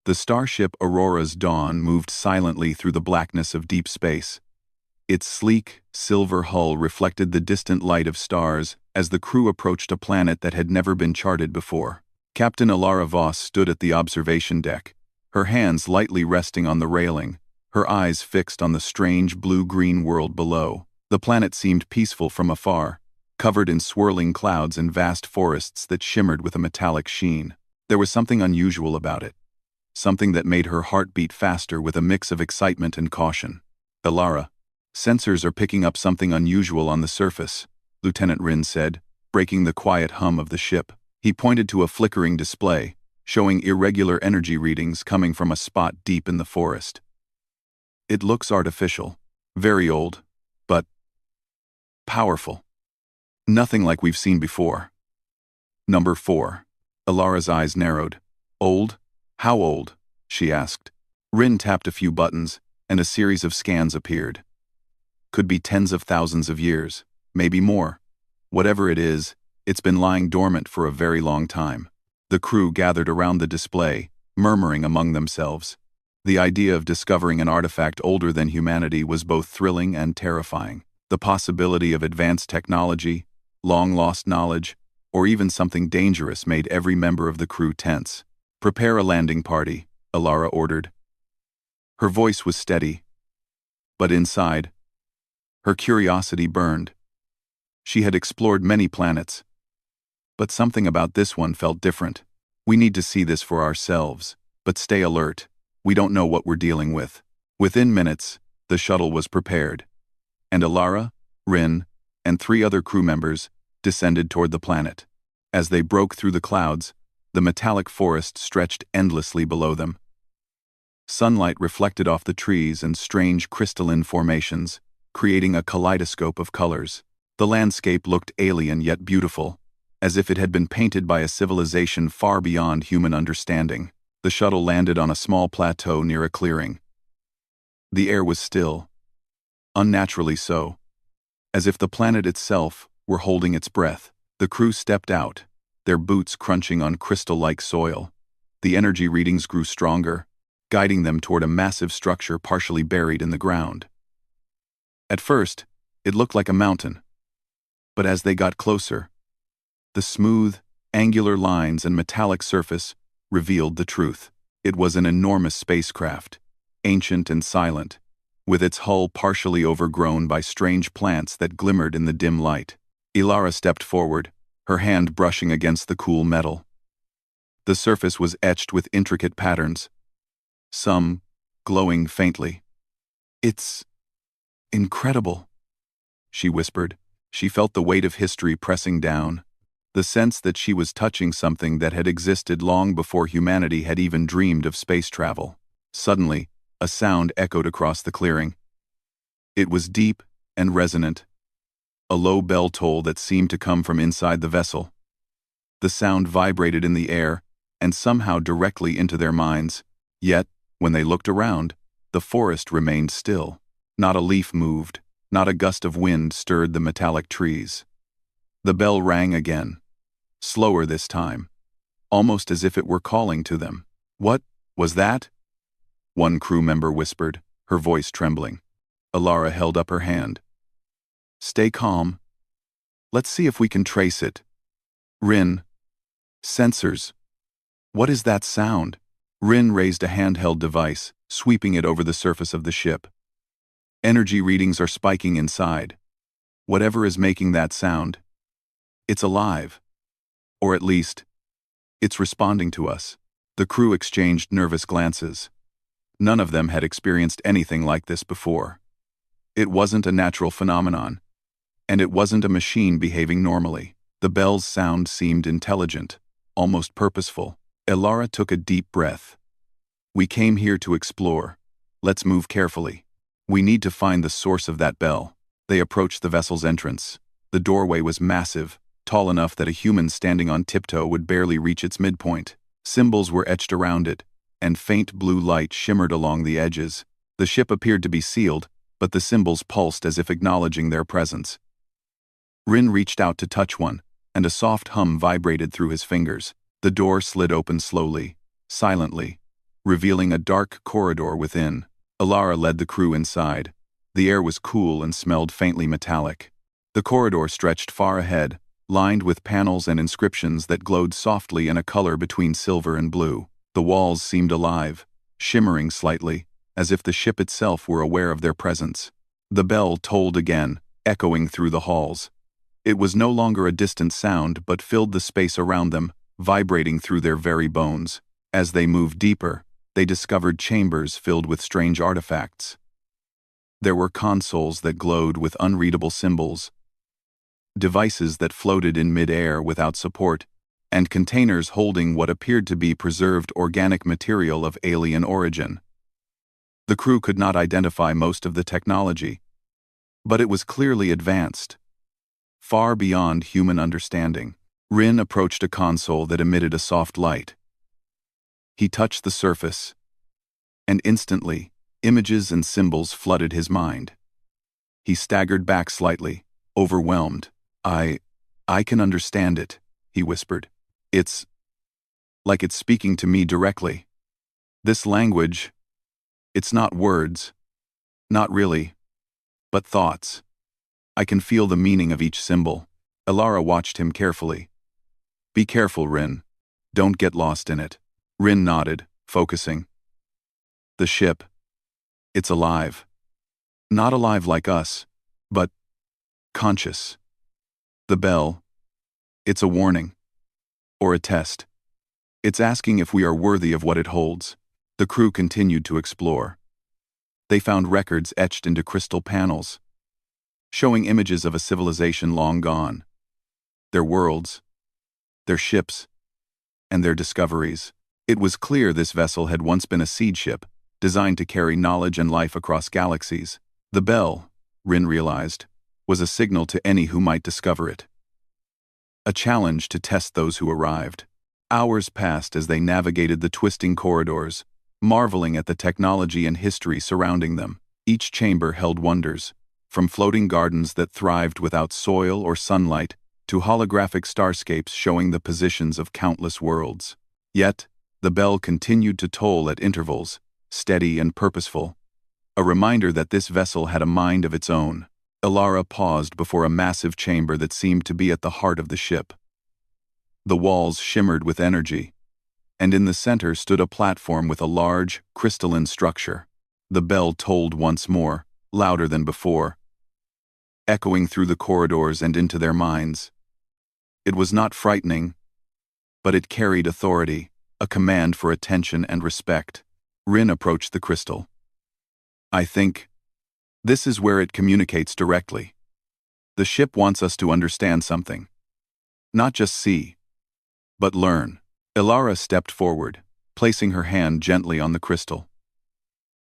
The starship Aurora's dawn moved silently through the blackness of deep space. Its sleek, silver hull reflected the distant light of stars as the crew approached a planet that had never been charted before. Captain Alara Voss stood at the observation deck, her hands lightly resting on the railing, her eyes fixed on the strange blue-green world below. The planet seemed peaceful from afar, covered in swirling clouds and vast forests that shimmered with a metallic sheen. There was something unusual about it, something that made her heart beat faster with a mix of excitement and caution. Alara, sensors are picking up something unusual on the surface, Lieutenant Rin said, breaking the quiet hum of the ship. He pointed to a flickering display, showing irregular energy readings coming from a spot deep in the forest. It looks artificial, very old, but powerful. Nothing like we've seen before. Number 4. Alara's eyes narrowed. Old? How old? She asked. Rin tapped a few buttons, and a series of scans appeared. Could be tens of thousands of years, maybe more. Whatever it is, it's been lying dormant for a very long time. The crew gathered around the display, murmuring among themselves. The idea of discovering an artifact older than humanity was both thrilling and terrifying. The possibility of advanced technology, long-lost knowledge, or even something dangerous made every member of the crew tense. "Prepare a landing party," Alara ordered. Her voice was steady, but inside, her curiosity burned. She had explored many planets, but something about this one felt different. "We need to see this for ourselves, but stay alert. We don't know what we're dealing with." Within minutes, the shuttle was prepared, and Alara, Rin, and 3 other crew members descended toward the planet. As they broke through the clouds, the metallic forest stretched endlessly below them. Sunlight reflected off the trees and strange crystalline formations, creating a kaleidoscope of colors. The landscape looked alien yet beautiful, as if it had been painted by a civilization far beyond human understanding. The shuttle landed on a small plateau near a clearing. The air was still, unnaturally so, as if the planet itself were holding its breath. The crew stepped out, their boots crunching on crystal-like soil. The energy readings grew stronger, guiding them toward a massive structure partially buried in the ground. At first, it looked like a mountain, but as they got closer, the smooth, angular lines and metallic surface revealed the truth. It was an enormous spacecraft, ancient and silent, with its hull partially overgrown by strange plants that glimmered in the dim light. Alara stepped forward, her hand brushing against the cool metal. The surface was etched with intricate patterns, some glowing faintly. "It's incredible," she whispered. She felt the weight of history pressing down, the sense that she was touching something that had existed long before humanity had even dreamed of space travel. Suddenly, a sound echoed across the clearing. It was deep and resonant, a low bell toll that seemed to come from inside the vessel. The sound vibrated in the air and somehow directly into their minds. Yet, when they looked around, the forest remained still. Not a leaf moved, not a gust of wind stirred the metallic trees. The bell rang again, slower this time, almost as if it were calling to them. "What was that?" one crew member whispered, her voice trembling. Alara held up her hand. "Stay calm. Let's see if we can trace it." "Rin. Sensors. What is that sound?" Rin raised a handheld device, sweeping it over the surface of the ship. "Energy readings are spiking inside. Whatever is making that sound, it's alive. Or at least, it's responding to us." The crew exchanged nervous glances. None of them had experienced anything like this before. It wasn't a natural phenomenon, and it wasn't a machine behaving normally. The bell's sound seemed intelligent, almost purposeful. Alara took a deep breath. "We came here to explore. Let's move carefully. We need to find the source of that bell." They approached the vessel's entrance. The doorway was massive, tall enough that a human standing on tiptoe would barely reach its midpoint. Symbols were etched around it, and faint blue light shimmered along the edges. The ship appeared to be sealed, but the symbols pulsed as if acknowledging their presence. Rin reached out to touch one, and a soft hum vibrated through his fingers. The door slid open slowly, silently, revealing a dark corridor within. Alara led the crew inside. The air was cool and smelled faintly metallic. The corridor stretched far ahead, lined with panels and inscriptions that glowed softly in a color between silver and blue. The walls seemed alive, shimmering slightly, as if the ship itself were aware of their presence. The bell tolled again, echoing through the halls. It was no longer a distant sound but filled the space around them, vibrating through their very bones. As they moved deeper, they discovered chambers filled with strange artifacts. There were consoles that glowed with unreadable symbols, devices that floated in mid-air without support, and containers holding what appeared to be preserved organic material of alien origin. The crew could not identify most of the technology, but it was clearly advanced, far beyond human understanding. Rin approached a console that emitted a soft light. He touched the surface, and instantly, images and symbols flooded his mind. He staggered back slightly, overwhelmed. I can understand it, he whispered. It's like it's speaking to me directly. This language, it's not words, not really, but thoughts. I can feel the meaning of each symbol. Alara watched him carefully. Be careful, Rin. Don't get lost in it. Rin nodded, focusing. The ship, it's alive. Not alive like us, but conscious. The bell, it's a warning. Or a test. It's asking if we are worthy of what it holds. The crew continued to explore. They found records etched into crystal panels, showing images of a civilization long gone. Their worlds, their ships, and their discoveries. It was clear this vessel had once been a seed ship, designed to carry knowledge and life across galaxies. The bell, Rin realized, was a signal to any who might discover it. A challenge to test those who arrived. Hours passed as they navigated the twisting corridors, marveling at the technology and history surrounding them. Each chamber held wonders, from floating gardens that thrived without soil or sunlight to holographic starscapes showing the positions of countless worlds. Yet, the bell continued to toll at intervals, steady and purposeful, a reminder that this vessel had a mind of its own. Alara paused before a massive chamber that seemed to be at the heart of the ship. The walls shimmered with energy, and in the center stood a platform with a large, crystalline structure. The bell tolled once more, louder than before, echoing through the corridors and into their minds. It was not frightening, but it carried authority, a command for attention and respect. Rin approached the crystal. I think this is where it communicates directly. The ship wants us to understand something. Not just see, but learn. Alara stepped forward, placing her hand gently on the crystal.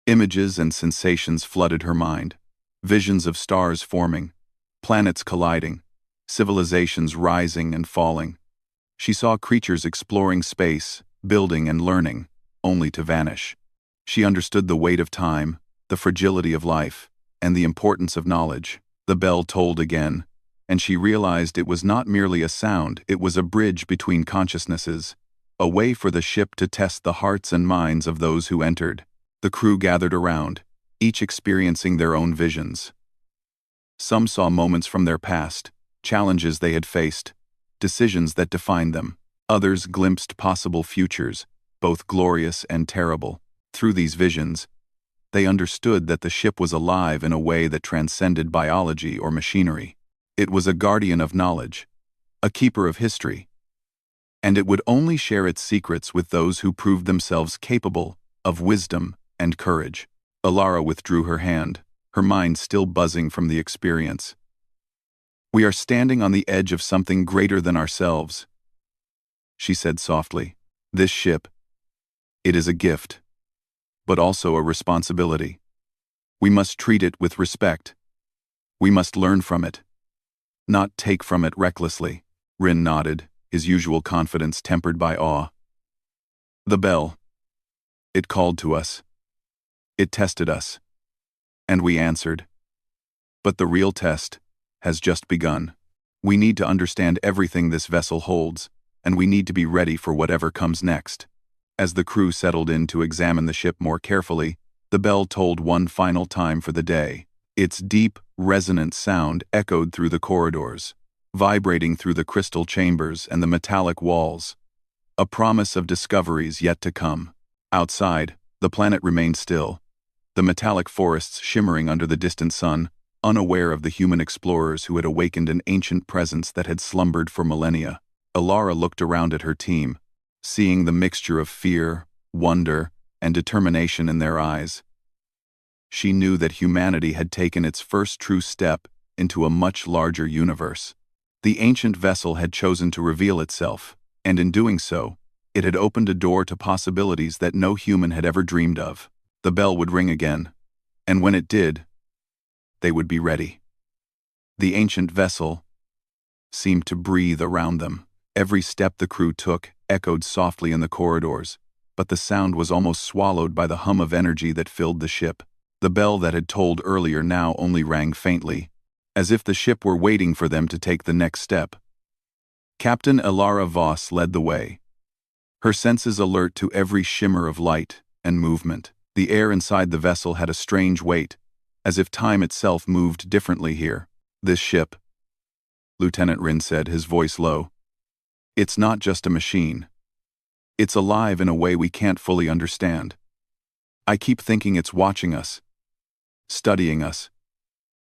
Images and sensations flooded her mind. Visions of stars forming, planets colliding, civilizations rising and falling. She saw creatures exploring space, building and learning, only to vanish. She understood the weight of time, the fragility of life, and the importance of knowledge. The bell tolled again, and she realized it was not merely a sound, it was a bridge between consciousnesses, a way for the ship to test the hearts and minds of those who entered. The crew gathered around, each experiencing their own visions. Some saw moments from their past, challenges they had faced, decisions that defined them. Others glimpsed possible futures, both glorious and terrible. Through these visions, they understood that the ship was alive in a way that transcended biology or machinery. It was a guardian of knowledge, a keeper of history, and it would only share its secrets with those who proved themselves capable of wisdom and courage. Alara withdrew her hand, her mind still buzzing from the experience. We are standing on the edge of something greater than ourselves, she said softly. This ship, it is a gift, but also a responsibility. We must treat it with respect. We must learn from it, not take from it recklessly. Rin nodded, his usual confidence tempered by awe. The bell, it called to us. It tested us. And we answered. But the real test has just begun. We need to understand everything this vessel holds, and we need to be ready for whatever comes next. As the crew settled in to examine the ship more carefully, the bell tolled one final time for the day. Its deep, resonant sound echoed through the corridors, vibrating through the crystal chambers and the metallic walls, a promise of discoveries yet to come. Outside, the planet remained still, the metallic forests shimmering under the distant sun, unaware of the human explorers who had awakened an ancient presence that had slumbered for millennia. Alara looked around at her team, seeing the mixture of fear, wonder, and determination in their eyes. She knew that humanity had taken its first true step into a much larger universe. The ancient vessel had chosen to reveal itself, and in doing so, it had opened a door to possibilities that no human had ever dreamed of. The bell would ring again, and when it did, they would be ready. The ancient vessel seemed to breathe around them. Every step the crew took echoed softly in the corridors, but the sound was almost swallowed by the hum of energy that filled the ship. The bell that had tolled earlier now only rang faintly, as if the ship were waiting for them to take the next step. Captain Alara Voss led the way, her senses alert to every shimmer of light and movement. The air inside the vessel had a strange weight, as if time itself moved differently here. This ship, Lieutenant Rin said, his voice low, it's not just a machine. It's alive in a way we can't fully understand. I keep thinking it's watching us, studying us,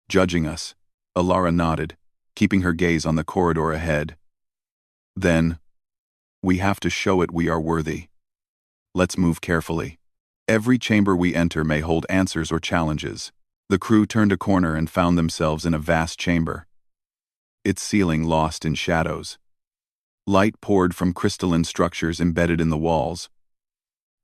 judging us. Alara nodded, keeping her gaze on the corridor ahead. Then, we have to show it we are worthy. Let's move carefully. Every chamber we enter may hold answers or challenges. The crew turned a corner and found themselves in a vast chamber, its ceiling lost in shadows. Light poured from crystalline structures embedded in the walls,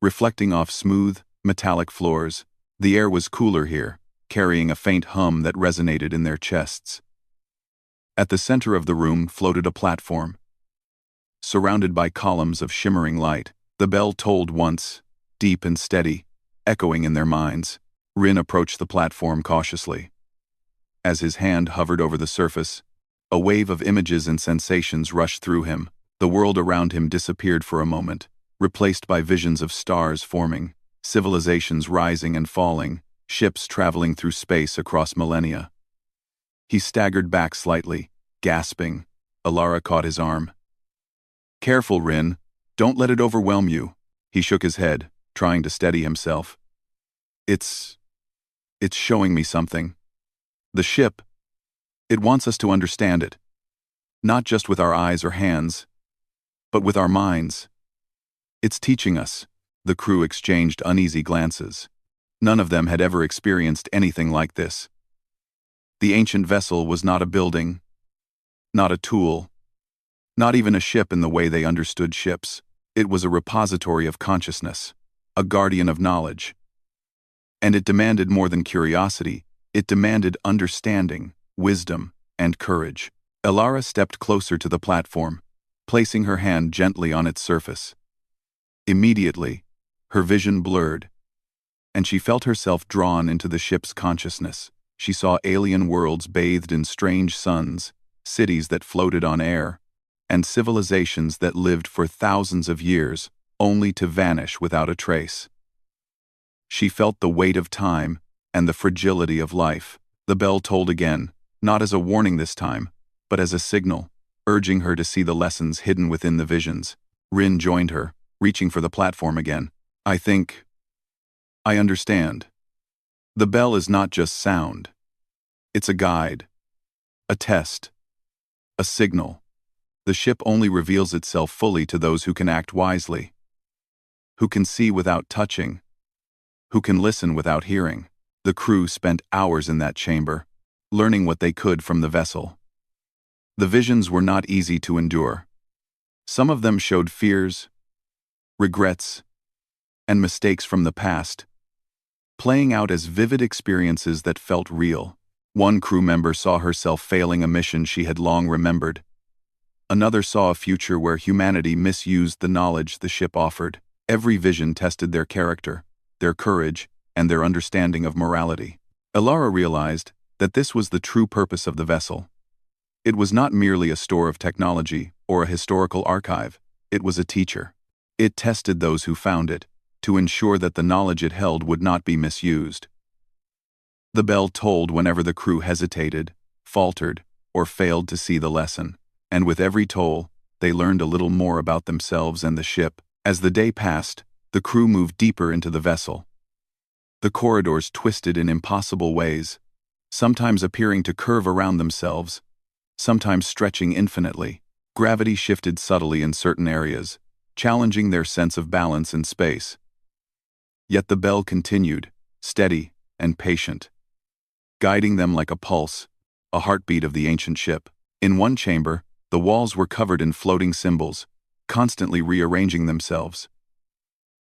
reflecting off smooth, metallic floors. The air was cooler here, carrying a faint hum that resonated in their chests. At the center of the room floated a platform, surrounded by columns of shimmering light. The bell tolled once, deep and steady, echoing in their minds. Rin approached the platform cautiously. As his hand hovered over the surface, a wave of images and sensations rushed through him. The world around him disappeared for a moment, replaced by visions of stars forming, civilizations rising and falling, ships traveling through space across millennia. He staggered back slightly, gasping. Alara caught his arm. "Careful, Rin. Don't let it overwhelm you." He shook his head, trying to steady himself. It's showing me something. The ship, it wants us to understand it. Not just with our eyes or hands, but with our minds. It's teaching us." The crew exchanged uneasy glances. None of them had ever experienced anything like this. The ancient vessel was not a building, not a tool, not even a ship in the way they understood ships. It was a repository of consciousness, a guardian of knowledge. And it demanded more than curiosity, it demanded understanding, wisdom, and courage. Alara stepped closer to the platform, placing her hand gently on its surface. Immediately, her vision blurred, and she felt herself drawn into the ship's consciousness. She saw alien worlds bathed in strange suns, cities that floated on air, and civilizations that lived for thousands of years, only to vanish without a trace. She felt the weight of time and the fragility of life. The bell tolled again, not as a warning this time, but as a signal, urging her to see the lessons hidden within the visions. Rin joined her, reaching for the platform again. I understand. The bell is not just sound. It's a guide, a test, a signal. The ship only reveals itself fully to those who can act wisely, who can see without touching, who can listen without hearing. The crew spent hours in that chamber, learning what they could from the vessel. The visions were not easy to endure. Some of them showed fears, regrets, and mistakes from the past, playing out as vivid experiences that felt real. One crew member saw herself failing a mission she had long remembered. Another saw a future where humanity misused the knowledge the ship offered. Every vision tested their character, their courage, and their understanding of morality. Alara realized that this was the true purpose of the vessel. It was not merely a store of technology or a historical archive. It was a teacher. It tested those who found it, to ensure that the knowledge it held would not be misused. The bell tolled whenever the crew hesitated, faltered, or failed to see the lesson, and with every toll, they learned a little more about themselves and the ship. As the day passed, the crew moved deeper into the vessel. The corridors twisted in impossible ways, sometimes appearing to curve around themselves, sometimes stretching infinitely. Gravity shifted subtly in certain areas, challenging their sense of balance in space. Yet the bell continued, steady and patient, guiding them like a pulse, a heartbeat of the ancient ship. In one chamber, the walls were covered in floating symbols, constantly rearranging themselves.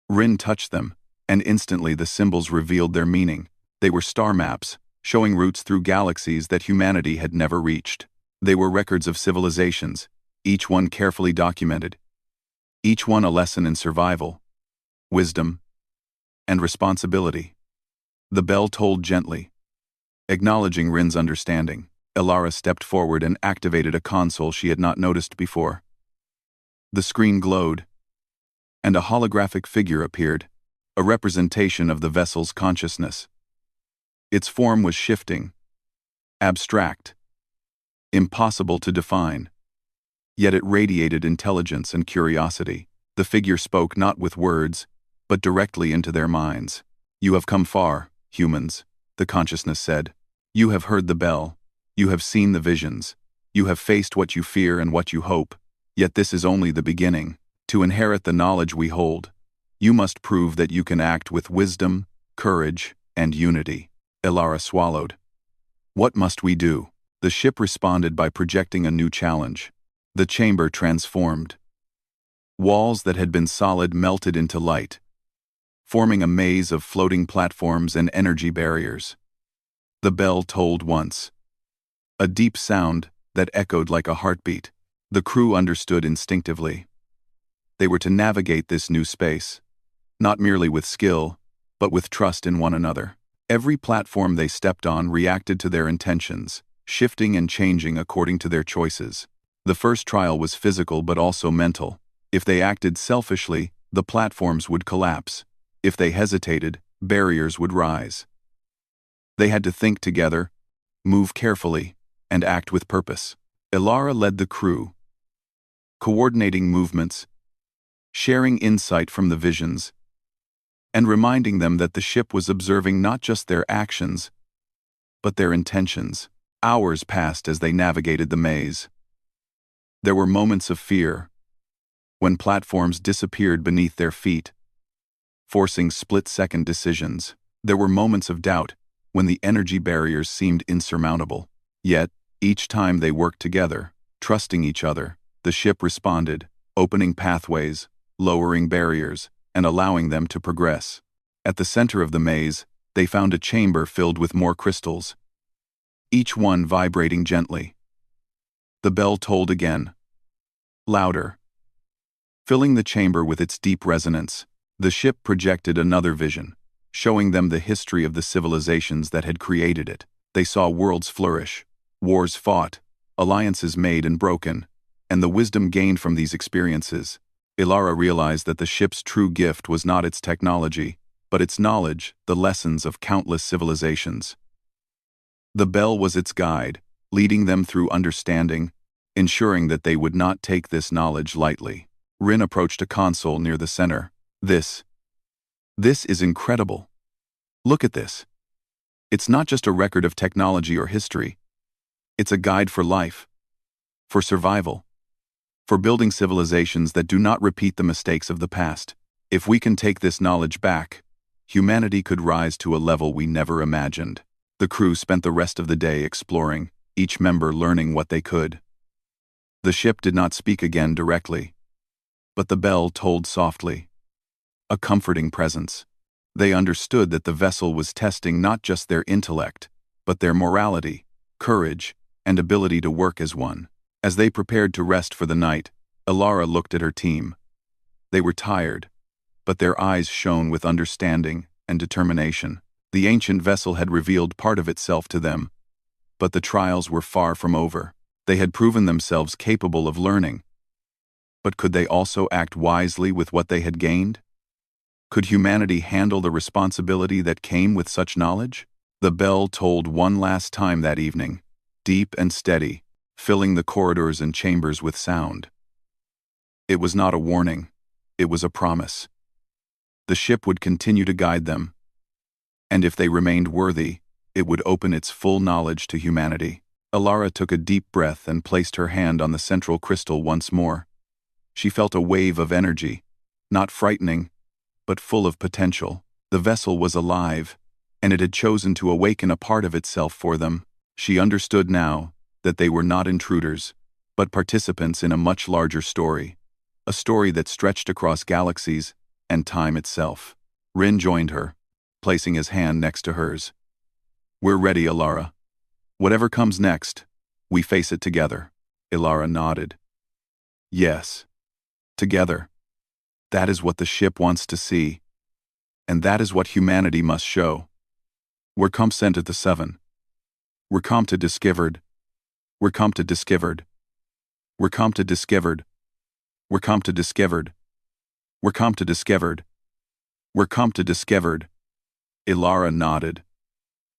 Rin touched them, and instantly the symbols revealed their meaning. They were star maps, showing routes through galaxies that humanity had never reached. They were records of civilizations, each one carefully documented, each one a lesson in survival, wisdom, and responsibility. The bell tolled gently, acknowledging Rin's understanding. Elara stepped forward and activated a console she had not noticed before. The screen glowed, and a holographic figure appeared, a representation of the vessel's consciousness. Its form was shifting, abstract, impossible to define. Yet it radiated intelligence and curiosity. The figure spoke not with words, but directly into their minds. "You have come far, humans," the consciousness said. "You have heard the bell. You have seen the visions. You have faced what you fear and what you hope. Yet this is only the beginning. To inherit the knowledge we hold, you must prove that you can act with wisdom, courage, and unity." Elara swallowed. "What must we do?" The ship responded by projecting a new challenge. The chamber transformed. Walls that had been solid melted into light, forming a maze of floating platforms and energy barriers. The bell tolled once, a deep sound that echoed like a heartbeat. The crew understood instinctively. They were to navigate this new space, not merely with skill, but with trust in one another. Every platform they stepped on reacted to their intentions, shifting and changing according to their choices. The first trial was physical but also mental. If they acted selfishly, the platforms would collapse. If they hesitated, barriers would rise. They had to think together, move carefully, and act with purpose. Elara led the crew, coordinating movements, sharing insight from the visions, and reminding them that the ship was observing not just their actions, but their intentions. Hours passed as they navigated the maze. There were moments of fear, when platforms disappeared beneath their feet, forcing split-second decisions. There were moments of doubt, when the energy barriers seemed insurmountable. Yet, each time they worked together, trusting each other, the ship responded, opening pathways, lowering barriers, and allowing them to progress. At the center of the maze, they found a chamber filled with more crystals, each one vibrating gently. The bell tolled again, louder, filling the chamber with its deep resonance. The ship projected another vision, showing them the history of the civilizations that had created it. They saw worlds flourish, wars fought, alliances made and broken, and the wisdom gained from these experiences. Elara realized that the ship's true gift was not its technology, but its knowledge, the lessons of countless civilizations. The bell was its guide, leading them through understanding, ensuring that they would not take this knowledge lightly. Rin approached a console near the center. This is incredible. Look at this. It's not just a record of technology or history. It's a guide for life, for survival, for building civilizations that do not repeat the mistakes of the past. If we can take this knowledge back, humanity could rise to a level we never imagined. The crew spent the rest of the day exploring, each member learning what they could. The ship did not speak again directly, but the bell tolled softly, a comforting presence. They understood that the vessel was testing not just their intellect, but their morality, courage, and ability to work as one. As they prepared to rest for the night, Elara looked at her team. They were tired, but their eyes shone with understanding and determination. The ancient vessel had revealed part of itself to them, but the trials were far from over. They had proven themselves capable of learning, But could they also act wisely with what they had gained? Could humanity handle the responsibility that came with such knowledge? The bell tolled one last time that evening, deep and steady, filling the corridors and chambers with sound. It was not a warning, it was a promise. The ship would continue to guide them, and if they remained worthy, it would open its full knowledge to humanity. Alara took a deep breath and placed her hand on the central crystal once more. She felt a wave of energy, not frightening, but full of potential. The vessel was alive, and it had chosen to awaken a part of itself for them. She understood now that they were not intruders, but participants in a much larger story, a story that stretched across galaxies and time itself. Rin joined her, placing his hand next to hers. "We're ready, Alara. Whatever comes next, we face it together." Alara nodded. "Yes. Together. That is what the ship wants to see, and that is what humanity must show. We're come sent at the seven. We're come to discovered. We're come to discovered. We're come to discovered. We're come to discovered. We're come to discovered. We're come to discovered." Alara nodded.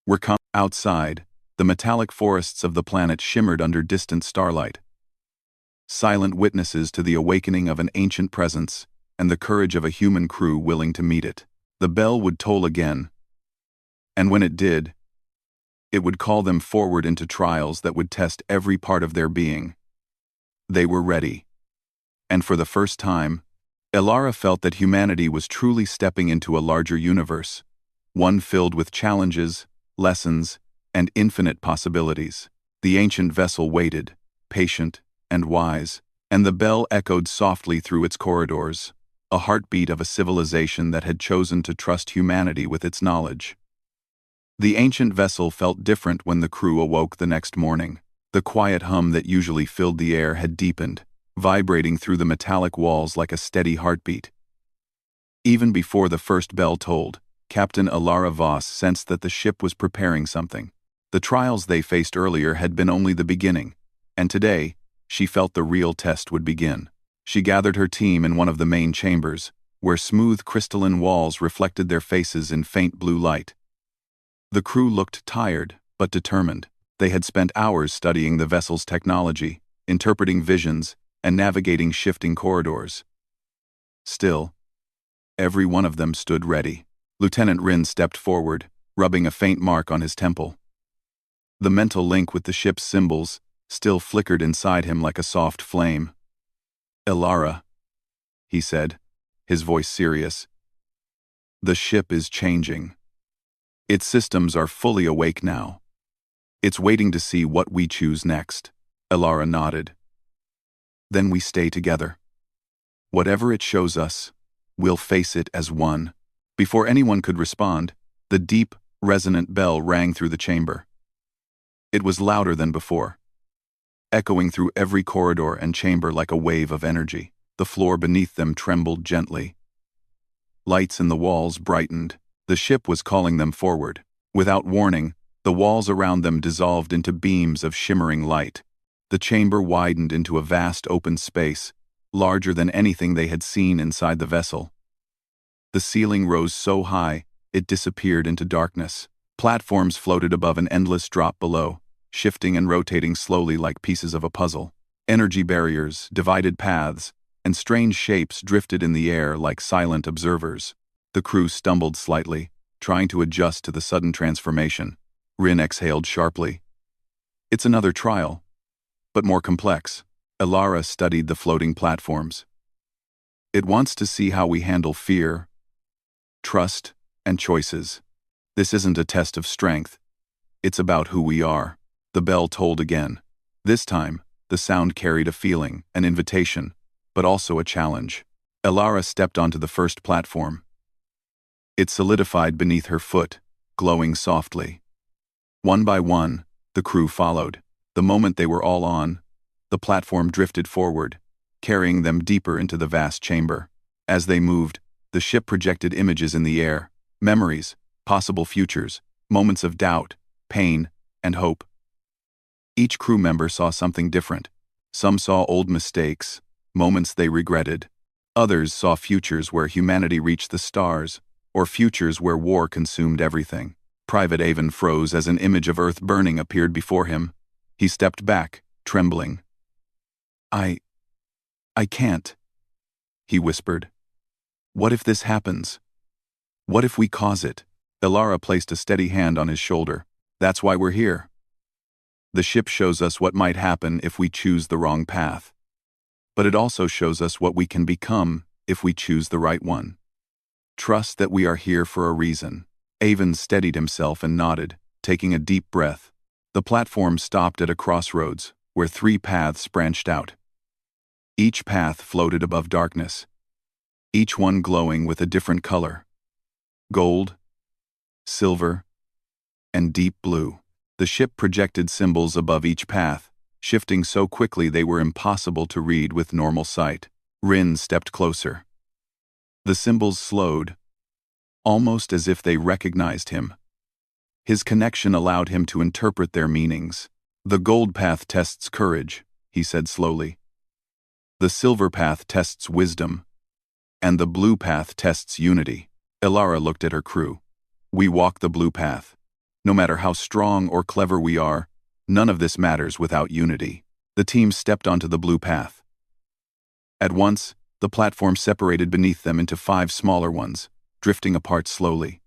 "We're come." Outside, the metallic forests of the planet shimmered under distant starlight. Silent witnesses to the awakening of an ancient presence and the courage of a human crew willing to meet it. The bell would toll again, and when it did, it would call them forward into trials that would test every part of their being. They were ready. And for the first time, Alara felt that humanity was truly stepping into a larger universe, one filled with challenges, lessons, and infinite possibilities. The ancient vessel waited, patient and wise, and the bell echoed softly through its corridors, a heartbeat of a civilization that had chosen to trust humanity with its knowledge. The ancient vessel felt different when the crew awoke the next morning. The quiet hum that usually filled the air had deepened, vibrating through the metallic walls like a steady heartbeat. Even before the first bell tolled, Captain Alara Voss sensed that the ship was preparing something. The trials they faced earlier had been only the beginning, and today, she felt the real test would begin. She gathered her team in one of the main chambers, where smooth crystalline walls reflected their faces in faint blue light. The crew looked tired, but determined. They had spent hours studying the vessel's technology, interpreting visions, and navigating shifting corridors. Still, every one of them stood ready. Lieutenant Rin stepped forward, rubbing a faint mark on his temple. The mental link with the ship's symbols still flickered inside him like a soft flame. "Alara," he said, his voice serious. "The ship is changing. Its systems are fully awake now. It's waiting to see what we choose next." Alara nodded. "Then we stay together. Whatever it shows us, we'll face it as one." Before anyone could respond, the deep, resonant bell rang through the chamber. It was louder than before, echoing through every corridor and chamber like a wave of energy. The floor beneath them trembled gently. Lights in the walls brightened. The ship was calling them forward. Without warning, the walls around them dissolved into beams of shimmering light. The chamber widened into a vast open space, larger than anything they had seen inside the vessel. The ceiling rose so high, it disappeared into darkness. Platforms floated above an endless drop below, shifting and rotating slowly like pieces of a puzzle. Energy barriers, divided paths, and strange shapes drifted in the air like silent observers. The crew stumbled slightly, trying to adjust to the sudden transformation. Rin exhaled sharply. "It's another trial, but more complex." Alara studied the floating platforms. "It wants to see how we handle fear, trust, and choices. This isn't a test of strength. It's about who we are." The bell tolled again. This time, the sound carried a feeling, an invitation, but also a challenge. Alara stepped onto the first platform. It solidified beneath her foot, glowing softly. One by one, the crew followed. The moment they were all on, the platform drifted forward, carrying them deeper into the vast chamber. As they moved, the ship projected images in the air, memories, possible futures, moments of doubt, pain, and hope. Each crew member saw something different. Some saw old mistakes, moments they regretted. Others saw futures where humanity reached the stars, or futures where war consumed everything. Private Avon froze as an image of Earth burning appeared before him. He stepped back, trembling. I can't," he whispered. "What if this happens? What if we cause it?" Elara placed a steady hand on his shoulder. "That's why we're here. The ship shows us what might happen if we choose the wrong path. But it also shows us what we can become if we choose the right one. Trust that we are here for a reason." Avon steadied himself and nodded, taking a deep breath. The platform stopped at a crossroads, where 3 paths branched out. Each path floated above darkness, each one glowing with a different color: gold, silver, and deep blue. The ship projected symbols above each path, shifting so quickly they were impossible to read with normal sight. Rin stepped closer. The symbols slowed, almost as if they recognized him. His connection allowed him to interpret their meanings. "The gold path tests courage," he said slowly. "The silver path tests wisdom, and the blue path tests unity." Elara looked at her crew. "We walk the blue path. No matter how strong or clever we are, none of this matters without unity." The team stepped onto the blue path. At once, the platform separated beneath them into 5 smaller ones, drifting apart slowly.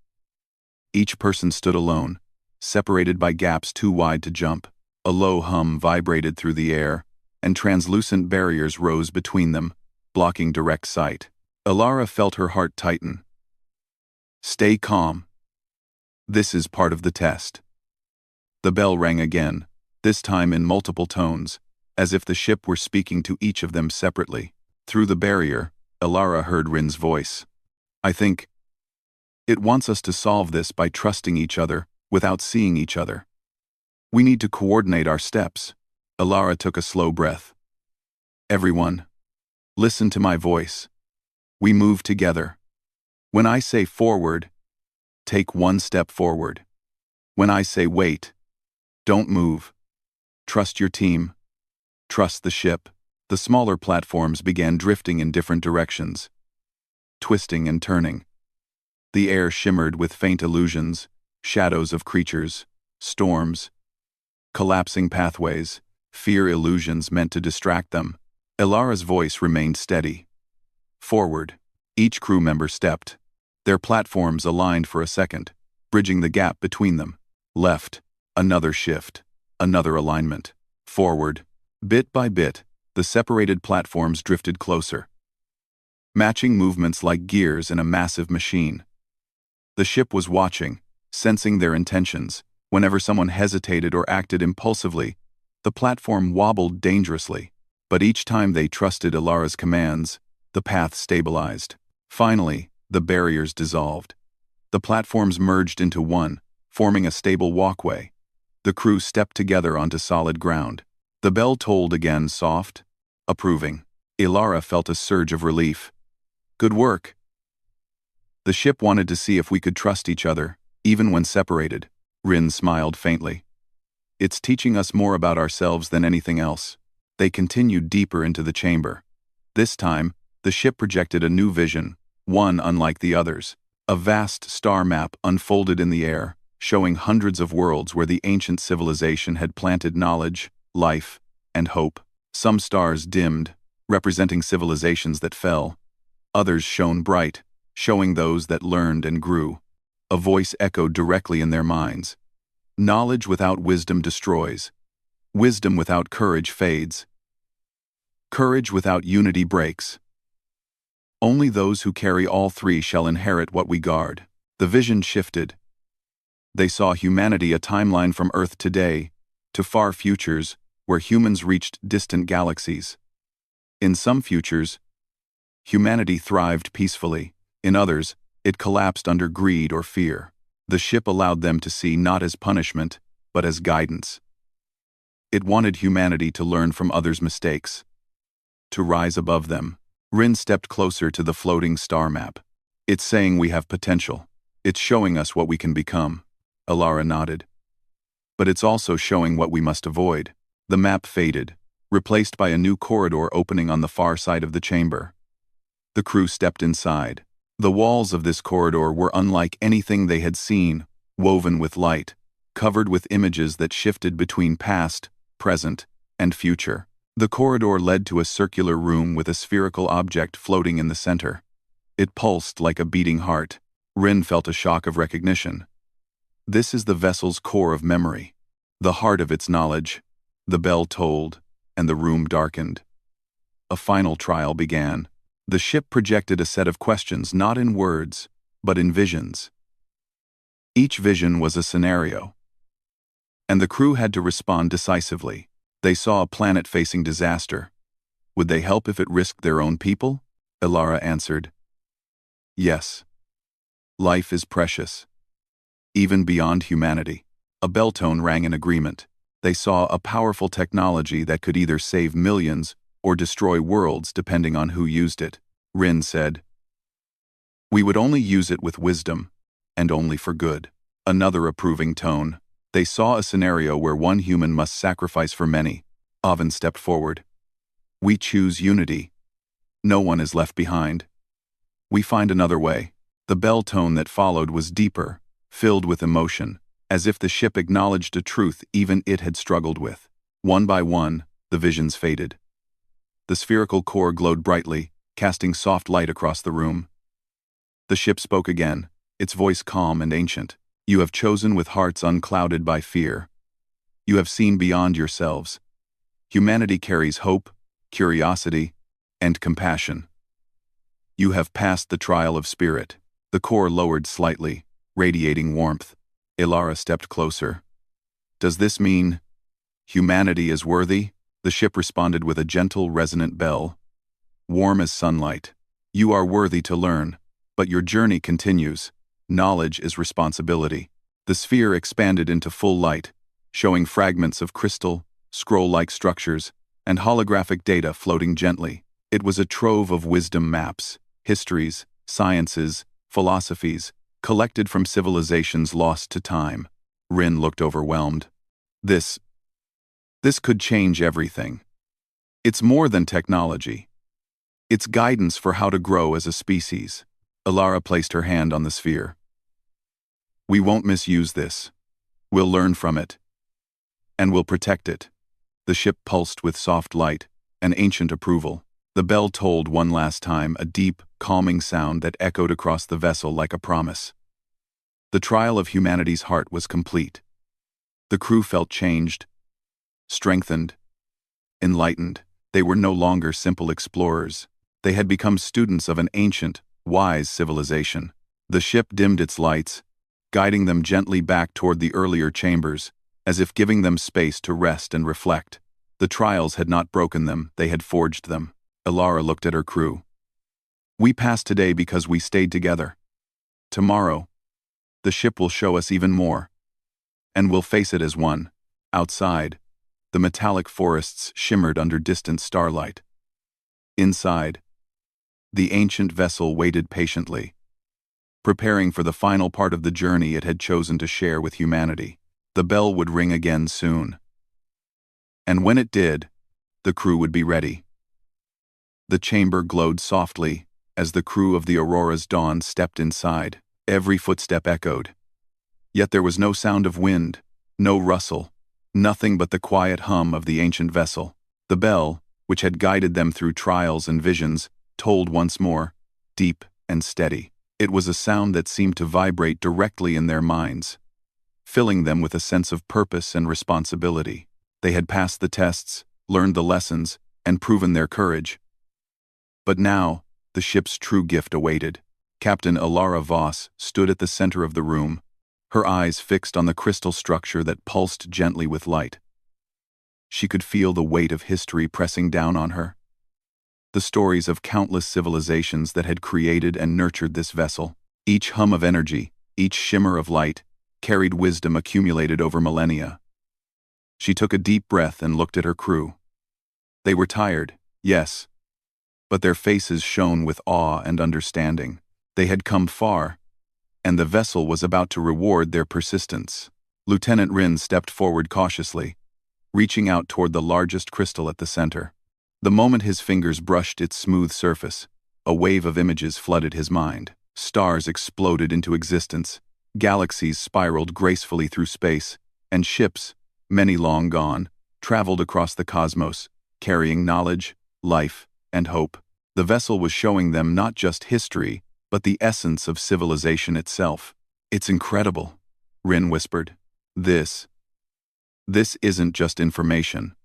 Each person stood alone, separated by gaps too wide to jump. A low hum vibrated through the air, and translucent barriers rose between them, blocking direct sight. Elara felt her heart tighten. "Stay calm. This is part of the test." The bell rang again, this time in multiple tones, as if the ship were speaking to each of them separately. Through the barrier, Elara heard Rin's voice. "I think it wants us to solve this by trusting each other without seeing each other. We need to coordinate our steps." Elara took a slow breath. "Everyone, listen to my voice. We move together. When I say forward, take 1 step forward. When I say wait, don't move. Trust your team. Trust the ship." The smaller platforms began drifting in different directions, twisting and turning. The air shimmered with faint illusions, shadows of creatures, storms, collapsing pathways, fear illusions meant to distract them. Elara's voice remained steady. Forward. Each crew member stepped. Their platforms aligned for a second, bridging the gap between them. Left. Another shift. Another alignment. Forward. Bit by bit, the separated platforms drifted closer, matching movements like gears in a massive machine. The ship was watching, sensing their intentions. Whenever someone hesitated or acted impulsively, the platform wobbled dangerously. But each time they trusted Elara's commands, the path stabilized. Finally, the barriers dissolved. The platforms merged into one, forming a stable walkway. The crew stepped together onto solid ground. The bell tolled again, soft, approving. Elara felt a surge of relief. "Good work." "The ship wanted to see if we could trust each other, even when separated." Rin smiled faintly. "It's teaching us more about ourselves than anything else." They continued deeper into the chamber. This time, the ship projected a new vision, one unlike the others. A vast star map unfolded in the air, showing hundreds of worlds where the ancient civilization had planted knowledge, life, and hope. Some stars dimmed, representing civilizations that fell. Others shone bright, showing those that learned and grew. A voice echoed directly in their minds. "Knowledge without wisdom destroys. Wisdom without courage fades. Courage without unity breaks. Only those who carry all 3 shall inherit what we guard." The vision shifted. They saw humanity a timeline from Earth today to far futures where humans reached distant galaxies. In some futures, humanity thrived peacefully. In others, it collapsed under greed or fear. The ship allowed them to see not as punishment, but as guidance. It wanted humanity to learn from others' mistakes, to rise above them. Rin stepped closer to the floating star map. "It's saying we have potential. It's showing us what we can become." Elara nodded. "But it's also showing what we must avoid." The map faded, replaced by a new corridor opening on the far side of the chamber. The crew stepped inside. The walls of this corridor were unlike anything they had seen, woven with light, covered with images that shifted between past, present, and future. The corridor led to a circular room with a spherical object floating in the center. It pulsed like a beating heart. Rin felt a shock of recognition. This is the vessel's core of memory, the heart of its knowledge. The bell tolled, and the room darkened. A final trial began. The ship projected a set of questions not in words, but in visions. Each vision was a scenario, and the crew had to respond decisively. They saw a planet facing disaster. Would they help if it risked their own people? Elara answered, yes. Life is precious, even beyond humanity. A bell tone rang in agreement. They saw a powerful technology that could either save millions or destroy worlds depending on who used it. Rin said, we would only use it with wisdom, and only for good. Another approving tone. They saw a scenario where one human must sacrifice for many. Avin stepped forward. We choose unity. No one is left behind. We find another way. The bell tone that followed was deeper, filled with emotion, as if the ship acknowledged a truth even it had struggled with. One by one, the visions faded. The spherical core glowed brightly, casting soft light across the room. The ship spoke again, its voice calm and ancient. You have chosen with hearts unclouded by fear. You have seen beyond yourselves. Humanity carries hope, curiosity, and compassion. You have passed the trial of spirit. The core lowered slightly, radiating warmth. Elara stepped closer. Does this mean humanity is worthy? The ship responded with a gentle, resonant bell. Warm as sunlight. You are worthy to learn, but your journey continues. Knowledge is responsibility. The sphere expanded into full light, showing fragments of crystal, scroll-like structures, and holographic data floating gently. It was a trove of wisdom maps, histories, sciences, philosophies, collected from civilizations lost to time. Rin looked overwhelmed. This could change everything. It's more than technology. It's guidance for how to grow as a species. Elara placed her hand on the sphere. We won't misuse this. We'll learn from it. And we'll protect it. The ship pulsed with soft light, an ancient approval. The bell tolled one last time, a deep, calming sound that echoed across the vessel like a promise. The trial of humanity's heart was complete. The crew felt changed, strengthened, enlightened. They were no longer simple explorers. They had become students of an ancient, wise civilization. The ship dimmed its lights, guiding them gently back toward the earlier chambers, as if giving them space to rest and reflect. The trials had not broken them, they had forged them. Elara looked at her crew. We passed today because we stayed together. Tomorrow, the ship will show us even more. And we'll face it as one. Outside, the metallic forests shimmered under distant starlight. Inside, the ancient vessel waited patiently, preparing for the final part of the journey it had chosen to share with humanity. The bell would ring again soon. And when it did, the crew would be ready. The chamber glowed softly as the crew of the Aurora's Dawn stepped inside. Every footstep echoed. Yet there was no sound of wind, no rustle, nothing but the quiet hum of the ancient vessel. The bell, which had guided them through trials and visions, tolled once more, deep and steady. It was a sound that seemed to vibrate directly in their minds, filling them with a sense of purpose and responsibility. They had passed the tests, learned the lessons, and proven their courage. But now, the ship's true gift awaited. Captain Elara Voss stood at the center of the room, her eyes fixed on the crystal structure that pulsed gently with light. She could feel the weight of history pressing down on her. The stories of countless civilizations that had created and nurtured this vessel. Each hum of energy, each shimmer of light, carried wisdom accumulated over millennia. She took a deep breath and looked at her crew. They were tired, yes, but their faces shone with awe and understanding. They had come far, and the vessel was about to reward their persistence. Lieutenant Rin stepped forward cautiously. reaching out toward the largest crystal at the center. The moment his fingers brushed its smooth surface, a wave of images flooded his mind. Stars exploded into existence, galaxies spiraled gracefully through space, and ships, many long gone, traveled across the cosmos, carrying knowledge, life, and hope. The vessel was showing them not just history, but the essence of civilization itself. "It's incredible," Rin whispered. This isn't just information.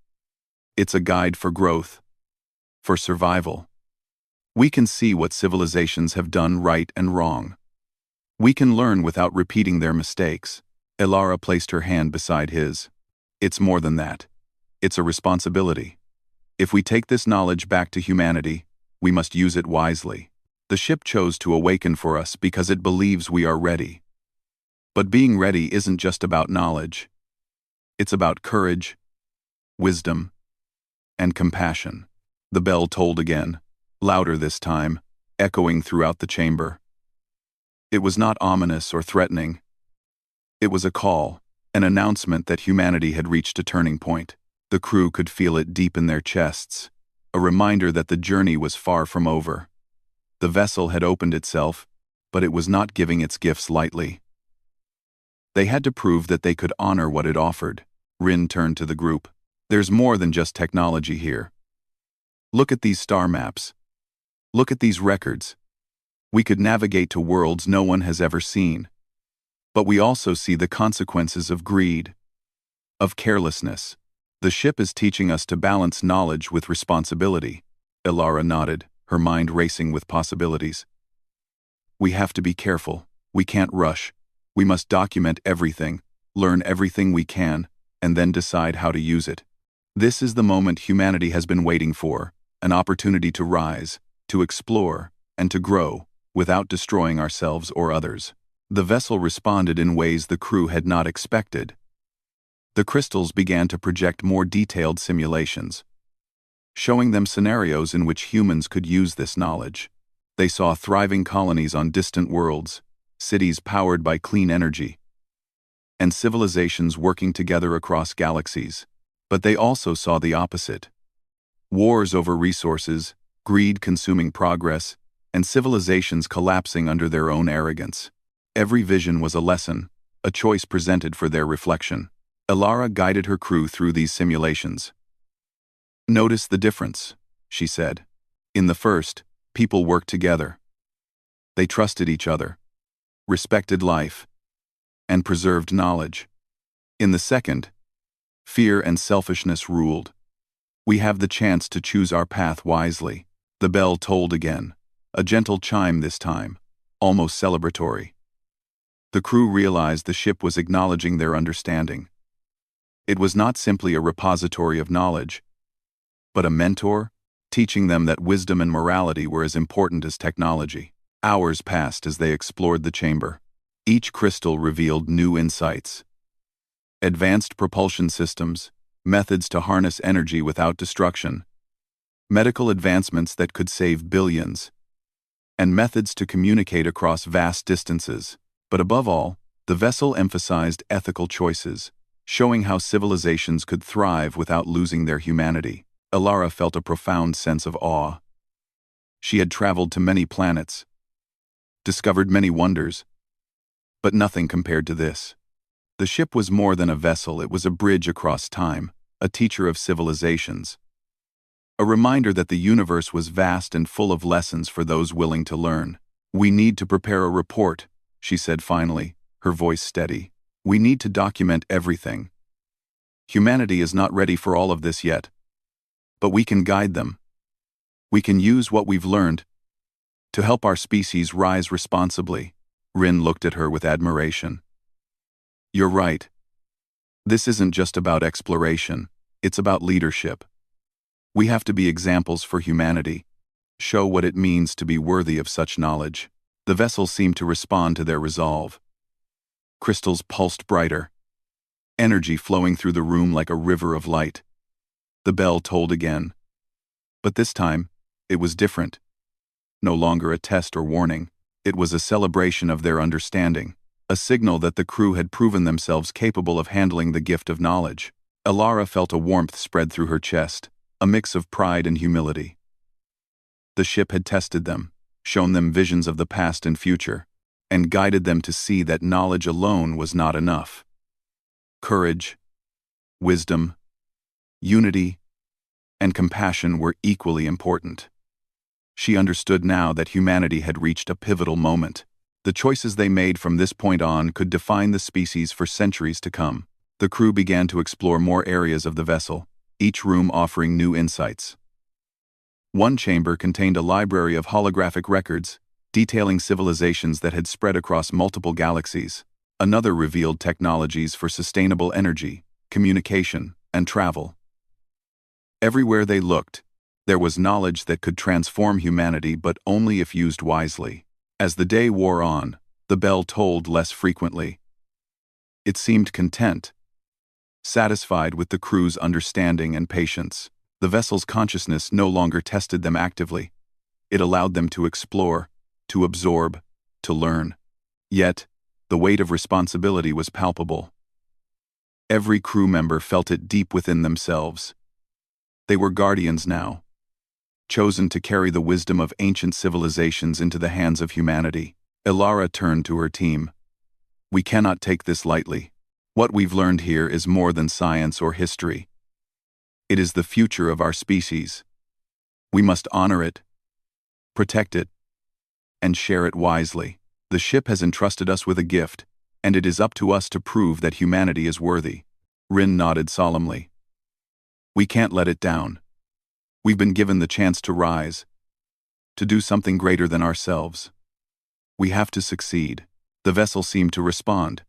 It's a guide for growth, for survival. We can see what civilizations have done right and wrong. We can learn without repeating their mistakes." Elara placed her hand beside his. "It's more than that. It's a responsibility. If we take this knowledge back to humanity, we must use it wisely. The ship chose to awaken for us because it believes we are ready. But being ready isn't just about knowledge. It's about courage, wisdom, and compassion." The bell tolled again, louder this time, echoing throughout the chamber. It was not ominous or threatening. It was a call, an announcement that humanity had reached a turning point. The crew could feel it deep in their chests, a reminder that the journey was far from over. The vessel had opened itself, but it was not giving its gifts lightly. They had to prove that they could honor what it offered. Rin turned to the group. "There's more than just technology here. Look at these star maps. Look at these records. We could navigate to worlds no one has ever seen. But we also see the consequences of greed, of carelessness. The ship is teaching us to balance knowledge with responsibility." Elara nodded, her mind racing with possibilities. "We have to be careful. We can't rush. We must document everything, learn everything we can, and then decide how to use it. This is the moment humanity has been waiting for, an opportunity to rise, to explore, and to grow, without destroying ourselves or others." The vessel responded in ways the crew had not expected. The crystals began to project more detailed simulations, showing them scenarios in which humans could use this knowledge. They saw thriving colonies on distant worlds, cities powered by clean energy, and civilizations working together across galaxies. But they also saw the opposite. Wars over resources, greed consuming progress, and civilizations collapsing under their own arrogance. Every vision was a lesson, a choice presented for their reflection. Elara guided her crew through these simulations. "Notice the difference," she said. "In the first, people worked together. They trusted each other, respected life, and preserved knowledge. In the second, fear and selfishness ruled. We have the chance to choose our path wisely." The bell tolled again, a gentle chime this time, almost celebratory. The crew realized the ship was acknowledging their understanding. It was not simply a repository of knowledge, but a mentor, teaching them that wisdom and morality were as important as technology. Hours passed as they explored the chamber. Each crystal revealed new insights. Advanced propulsion systems, methods to harness energy without destruction, medical advancements that could save billions, and methods to communicate across vast distances. But above all, the vessel emphasized ethical choices, showing how civilizations could thrive without losing their humanity. Elara felt a profound sense of awe. She had traveled to many planets, discovered many wonders, but nothing compared to this. The ship was more than a vessel, it was a bridge across time, a teacher of civilizations. A reminder that the universe was vast and full of lessons for those willing to learn. "We need to prepare a report," she said finally, her voice steady. "We need to document everything. Humanity is not ready for all of this yet, but we can guide them. We can use what we've learned to help our species rise responsibly." Rin looked at her with admiration. "You're right. This isn't just about exploration, it's about leadership. We have to be examples for humanity, show what it means to be worthy of such knowledge." The vessel seemed to respond to their resolve. Crystals pulsed brighter, energy flowing through the room like a river of light. The bell tolled again. But this time, it was different. No longer a test or warning. It was a celebration of their understanding, a signal that the crew had proven themselves capable of handling the gift of knowledge. Elara felt a warmth spread through her chest, a mix of pride and humility. The ship had tested them, shown them visions of the past and future, and guided them to see that knowledge alone was not enough. Courage, wisdom, unity, and compassion were equally important. She understood now that humanity had reached a pivotal moment. The choices they made from this point on could define the species for centuries to come. The crew began to explore more areas of the vessel, each room offering new insights. One chamber contained a library of holographic records, detailing civilizations that had spread across multiple galaxies. Another revealed technologies for sustainable energy, communication, and travel. Everywhere they looked, there was knowledge that could transform humanity, but only if used wisely. As the day wore on, the bell tolled less frequently. It seemed content, satisfied with the crew's understanding and patience. The vessel's consciousness no longer tested them actively. It allowed them to explore, to absorb, to learn. Yet, the weight of responsibility was palpable. Every crew member felt it deep within themselves. They were guardians now, chosen to carry the wisdom of ancient civilizations into the hands of humanity. Elara turned to her team. "We cannot take this lightly. What we've learned here is more than science or history. It is the future of our species. We must honor it, protect it, and share it wisely. The ship has entrusted us with a gift, and it is up to us to prove that humanity is worthy." Rin nodded solemnly. "We can't let it down. We've been given the chance to rise, to do something greater than ourselves. We have to succeed." The vessel seemed to respond,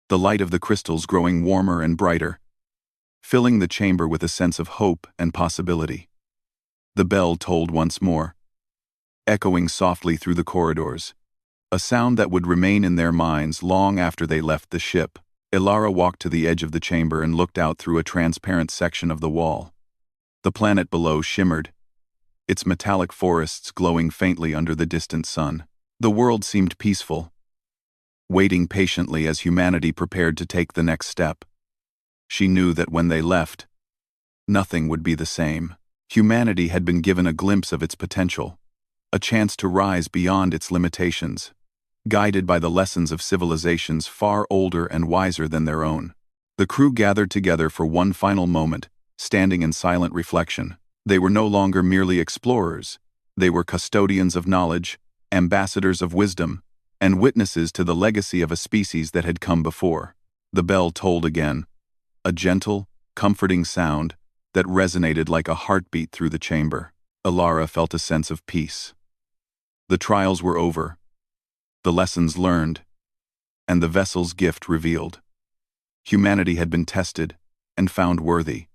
the light of the crystals growing warmer and brighter, filling the chamber with a sense of hope and possibility. The bell tolled once more, echoing softly through the corridors, a sound that would remain in their minds long after they left the ship. Elara walked to the edge of the chamber and looked out through a transparent section of the wall. The planet below shimmered, its metallic forests glowing faintly under the distant sun. The world seemed peaceful, waiting patiently as humanity prepared to take the next step. She knew that when they left, nothing would be the same. Humanity had been given a glimpse of its potential, a chance to rise beyond its limitations, guided by the lessons of civilizations far older and wiser than their own. The crew gathered together for one final moment, standing in silent reflection. They were no longer merely explorers. They were custodians of knowledge, ambassadors of wisdom, and witnesses to the legacy of a species that had come before. The bell tolled again, a gentle, comforting sound that resonated like a heartbeat through the chamber. Elara felt a sense of peace. The trials were over, the lessons learned, and the vessel's gift revealed. Humanity had been tested and found worthy,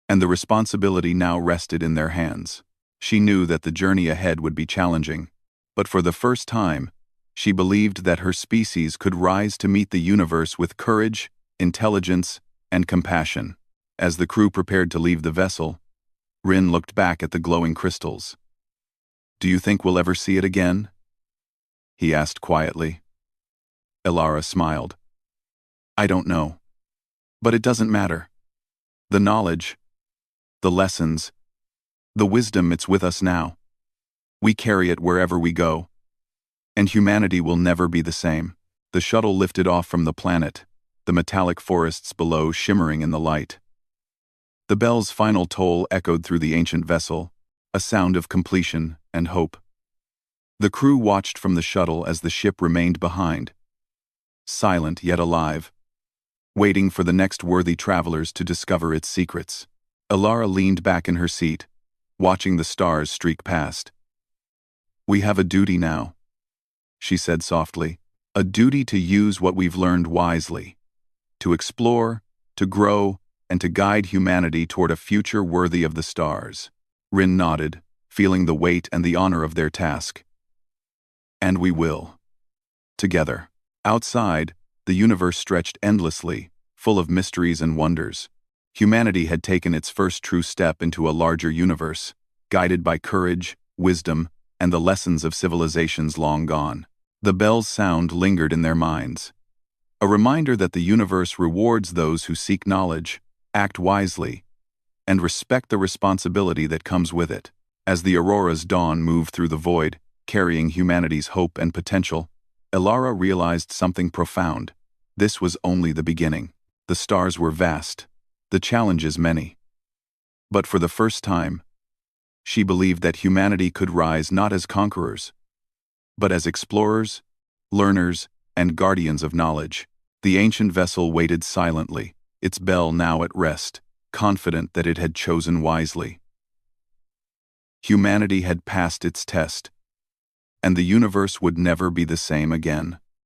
and the responsibility now rested in their hands. She knew that the journey ahead would be challenging, but for the first time, she believed that her species could rise to meet the universe with courage, intelligence, and compassion. As the crew prepared to leave the vessel, Rin looked back at the glowing crystals. "Do you think we'll ever see it again?" he asked quietly. Elara smiled. "I don't know. But it doesn't matter. The knowledge, the lessons, the wisdom, it's with us now. We carry it wherever we go. And humanity will never be the same." The shuttle lifted off from the planet, the metallic forests below shimmering in the light. The bell's final toll echoed through the ancient vessel, a sound of completion and hope. The crew watched from the shuttle as the ship remained behind, silent yet alive, waiting for the next worthy travelers to discover its secrets. Elara leaned back in her seat, watching the stars streak past. "We have a duty now," she said softly, "a duty to use what we've learned wisely, to explore, to grow, and to guide humanity toward a future worthy of the stars." Rin nodded, feeling the weight and the honor of their task. "And we will. Together." Outside, the universe stretched endlessly, full of mysteries and wonders. Humanity had taken its first true step into a larger universe, guided by courage, wisdom, and the lessons of civilizations long gone. The bell's sound lingered in their minds, A reminder that the universe rewards those who seek knowledge, act wisely, and respect the responsibility that comes with it. As the Aurora's dawn moved through the void, carrying humanity's hope and potential, Elara realized something profound. This was only the beginning. The stars were vast, the challenges many. But for the first time, she believed that humanity could rise not as conquerors, but as explorers, learners, and guardians of knowledge. The ancient vessel waited silently, its bell now at rest, confident that it had chosen wisely. Humanity had passed its test, and the universe would never be the same again.